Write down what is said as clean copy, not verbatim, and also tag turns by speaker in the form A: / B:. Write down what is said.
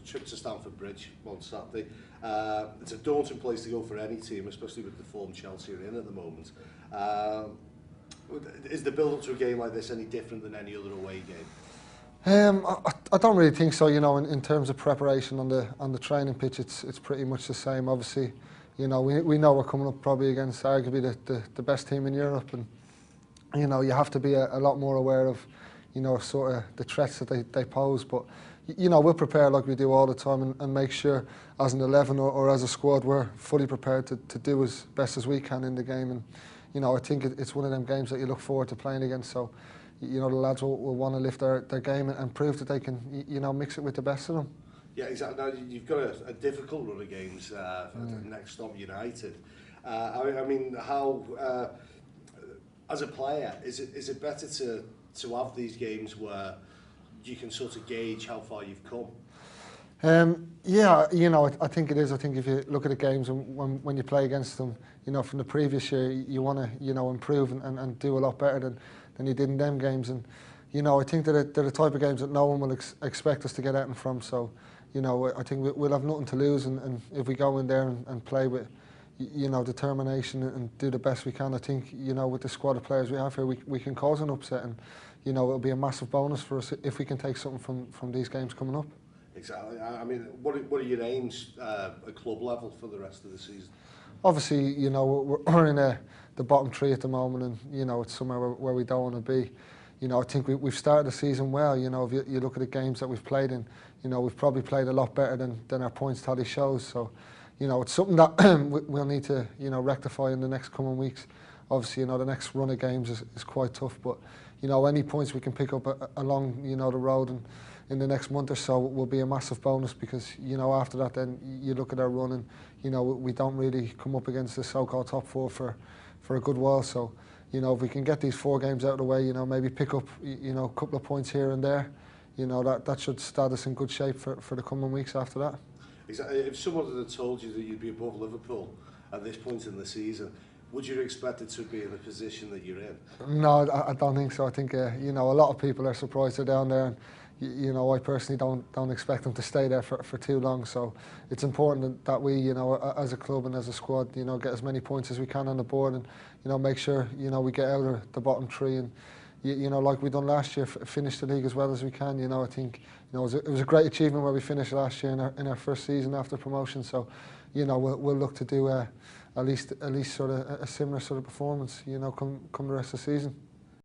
A: trip to Stamford Bridge on Saturday. It's a daunting place to go for any team, especially with the form Chelsea are in at the moment. Is the build-up to a game like this any different than any other away game?
B: I don't really think so. You know, in terms of preparation on the training pitch, it's pretty much the same. Obviously, you know, we know we're coming up probably against arguably the best team in Europe, and you know, you have to be a lot more aware of, you know, sort of the threats that they pose. But you know, we'll prepare like we do all the time and make sure as an 11 or as a squad we're fully prepared to do as best as we can in the game. And you know, I think it's one of them games that you look forward to playing against. So you know, the lads will want to lift their game and prove that they can, you know, mix it with the best of them.
A: Yeah, exactly. Now you've got a difficult run of games next stop United. I mean, how as a player is it better to have these games where you can sort of gauge how far you've come?
B: Yeah, you know, I think it is. I think if you look at the games and when you play against them, you know, from the previous year, you want to, you know, improve and do a lot better than you did in them games. And you know, I think that they're the type of games that no one will expect us to get at them from. So, you know, I think we'll have nothing to lose, and if we go in there and play with, you know, determination and do the best we can, I think, you know, with the squad of players we have here, we can cause an upset, and you know, it'll be a massive bonus for us if we can take something from these games coming up.
A: Exactly. I mean, what are your aims at club level for the rest of the season?
B: Obviously, you know, we're in the bottom three at the moment, and you know, it's somewhere where we don't want to be. You know, I think we've started the season well. You know, if you look at the games that we've played in, you know, we've probably played a lot better than our points tally shows. So, you know, it's something that we'll need to, you know, rectify in the next coming weeks. Obviously, you know, the next run of games is quite tough, but you know, any points we can pick up along, you know, the road and in the next month or so will be a massive bonus, because you know, after that then you look at our run and you know, we don't really come up against the so-called top four for a good while. So you know, if we can get these 4 games out of the way, you know, maybe pick up, you know, a couple of points here and there, you know, that should start us in good shape for the coming weeks after that.
A: Exactly. If someone had told you that you'd be above Liverpool at this point in the season, would you expect it to be in the position that you're in?
B: No, I don't think so. I think you know, a lot of people are surprised they're down there, and you know, I personally don't expect them to stay there for too long. So it's important that we, you know, as a club and as a squad, you know, get as many points as we can on the board, and you know, make sure, you know, we get out of the bottom 3 and you know, like we done last year, finish the league as well as we can. You know, I think, you know, it was a great achievement where we finished last year in our first season after promotion. So, you know, we'll look to do at least sort of a similar sort of performance, you know, come the rest of the season.